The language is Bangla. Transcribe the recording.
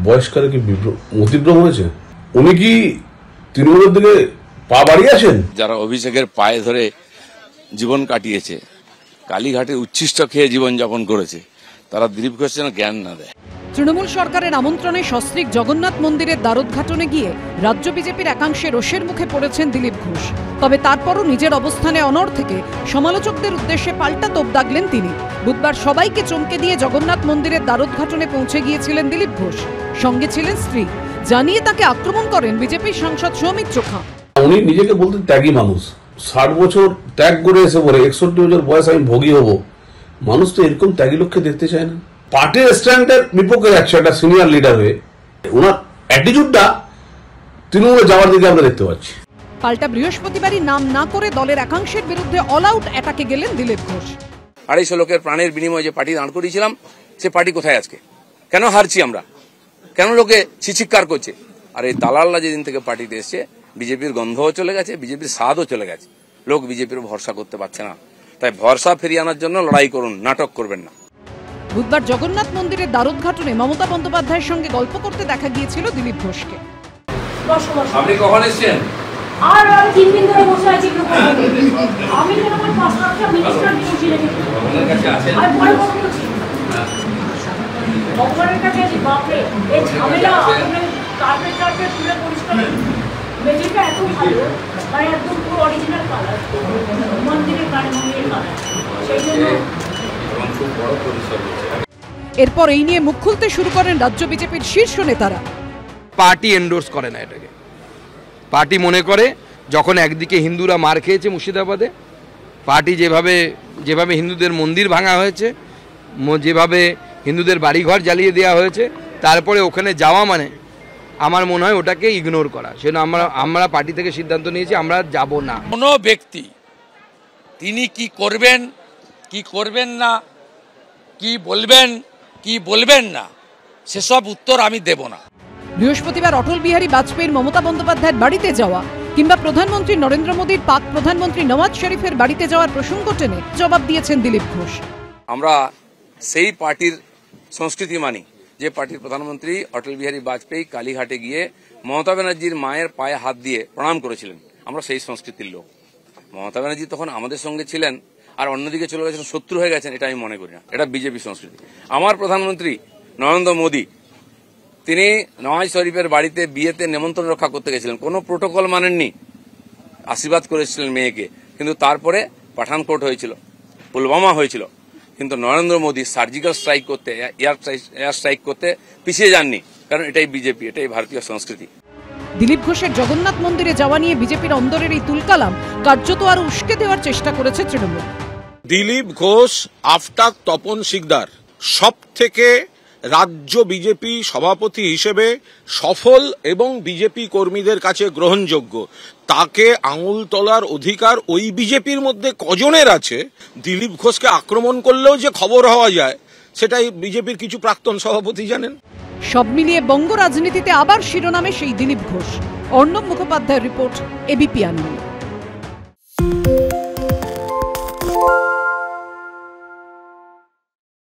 বয়স্কারে কি মতিভ্রম হয়েছে? উনি কি তৃণমূলের দিকে পা বাড়িয়ে আছেন? যারা অভিষেকের পায়ে ধরে জীবন কাটিয়েছে, কালীঘাটে উচ্ছিষ্ট খেয়ে জীবনযাপন করেছে, তারা দিলীপ ঘোষ যেন জ্ঞান না দেয়। তৃণমূল সরকারের আমন্ত্রণে সস্ত্রীক জগন্নাথ মন্দিরের দ্বারোদ্ঘাটনে গিয়ে রাজ্য বিজেপির একাংশে রোষের মুখে পড়েছেন দিলীপ ঘোষ। তবে তারপরও নিজের অবস্থানে অনড় থেকে সমালোচকদের উদ্দেশ্যে পাল্টা তোপ দাগলেন তিনি। বুধবার সবাইকে চমকে দিয়ে জগন্নাথ মন্দিরের দ্বারোদ্ঘাটনে পৌঁছে গিয়েছিলেন দিলীপ ঘোষ। সঙ্গে ছিলেন স্ত্রী। জানিয়ে তাকে আক্রমণ করেন বিজেপির সাংসদ সৌমিত্র খাঁ। উনি নিজেকে বলতেন ত্যাগী মানুষ। 60 বছর ত্যাগ করে এসে বলে 61 বছর বয়স আমি ভোগী হব। মানুষ তো এরকম ত্যাগী লোককে দেখতে চায় না। পার্টির স্ট্যান্ডের বিপক্ষে যাচ্ছে একটা সিনিয়র লিডার হয়ে। ওনার অ্যাটিটিউডটা তৃণমূলে যাওয়ার দিকে আমরা দেখতে পাচ্ছি। পাল্টা বৃহস্পতিবারই নাম না করে দলের একাংশের বিরুদ্ধে অল আউট অ্যাটাকে গেলেন দিলীপ ঘোষ। 250 লোকের প্রাণের বিনিময়ে যে পার্টি দাঁড় করিয়েছিলাম, সে পার্টি কোথায় আজকে? কেন হারছি আমরা? কেন লোকে ছিচিৎকার করছে? আর এই দালালরা যেদিন থেকে পার্টিতে এসছে, বিজেপির গন্ধও চলে গেছে, বিজেপির স্বাদও চলে গেছে। লোক বিজেপির ভরসা করতে পারছে না। তাই ভরসা ফিরিয়ে আনার জন্য লড়াই করুন, নাটক করবেন না। বুধবার জগন্নাথ মন্দিরের দ্বারোদ্ঘাটনে মমতা বন্দ্যোপাধ্যায়ের সঙ্গে গল্প করতে দেখা গিয়েছিল দিলীপ ঘোষকে। আপনি কখন এসেছেন? আর আমি 3 দিন ধরে বসে আছি। আমি তো আমার 5-7টা মিনিস্টার বসে রেখেছি। আপনার কাছে আছে? আর পরে কথা বলছি। ভগবানের কাছে আছি। বাপরে, এই ঝামেলা কার্পেট তুলে পরিষ্কার। মেঝেটা এত ভালো, মানে একদম পুরো অরিজিনাল কালার, মন্দিরের কালার। সেই জন্য এরপর এই নিয়ে মুখ খুলতে শুরু করেন রাজ্য বিজেপির শীর্ষ নেতারা। পার্টি এন্ডোর্স করে না এটাকে। পার্টি মনে করে যখন একদিকে হিন্দুরা মার খেয়েছে মুর্শিদাবাদে, পার্টি যেভাবে হিন্দুদের মন্দির ভাঙা হয়েছে, যেভাবে হিন্দুদের বাড়িঘর জ্বালিয়ে দেওয়া হয়েছে, তারপরে ওখানে যাওয়া মানে আমার মনে হয় ওটাকে ইগনোর করা। সেজন্য আমরা পার্টি থেকে সিদ্ধান্ত নিয়েছি আমরা যাব না। কোনো ব্যক্তি তিনি কি করবেন, কি করবেন না, কি বলবেন না, সেসব উত্তর আমি দেব না। বৃহস্পতিবার অটল বিহারী বাজপেয়ীর মমতা বন্দ্যোপাধ্যায়ের বাড়িতে যাওয়া কিংবা প্রধানমন্ত্রী নরেন্দ্র মোদীর পাক প্রধানমন্ত্রী নওয়াজ শরীফের বাড়িতে যাওয়ার প্রসঙ্গ টেনে জবাব দিয়েছেন দিলীপ ঘোষ। আমরা সেই পার্টির সংস্কৃতি মানি যে পার্টির প্রধানমন্ত্রী অটল বিহারী বাজপেয়ী কালীঘাটে গিয়ে মমতা ব্যানার্জির মায়ের পায়ে হাত দিয়ে প্রণাম করেছিলেন। আমরা সেই সংস্কৃতির লোক। মমতা ব্যানার্জি তখন আমাদের সঙ্গে ছিলেন, আর অন্যদিকে চলে গেছেন, শত্রু হয়ে গেছেন, এটা আমি মনে করি না। এটা বিজেপি সংস্কৃতি। আমার প্রধানমন্ত্রী নরেন্দ্র মোদী তিনি নওয়াজ শরীফের বাড়িতে বিয়েতে নেমন্ত্রণ রক্ষা করতে গেছিলেন, কোনো প্রোটোকল মানেননি, আশীর্বাদ করেছিলেন মেয়েকে। কিন্তু তারপরে পাঠানকোট হয়েছিল, পুলওয়ামা হয়েছিল, কিন্তু নরেন্দ্র মোদী সার্জিক্যাল স্ট্রাইক করতে, এয়ার স্ট্রাইক করতে পিছিয়ে যাননি, কারণ এটাই বিজেপি, এটাই ভারতীয় সংস্কৃতি। দিলীপ ঘোষের জগন্নাথ মন্দিরে যাওয়া নিয়ে বিজেপির অন্দরের এই তুলকালাম কার্যত আরো উস্কে দেওয়ার চেষ্টা করেছে তৃণমূল। দিলীপ ঘোষ আফটার তপন শিকদার সব থেকে রাজ্য বিজেপি সভাপতি হিসেবে সফল এবং বিজেপি কর্মীদের কাছে গ্রহণযোগ্য। তাকে আঙুল তোলার অধিকার ওই বিজেপির মধ্যে কজনের আছে? দিলীপ ঘোষকে আক্রমণ করলেও যে খবর হওয়া যায়, সেটাই বিজেপির কিছু প্রাক্তন সভাপতি জানেন। সব মিলিয়ে বঙ্গ রাজনীতিতে আবার শিরোনামে সেই দিলীপ ঘোষ। অর্ণব মুখোপাধ্যায়ের রিপোর্ট, এবিপি আনন্দ।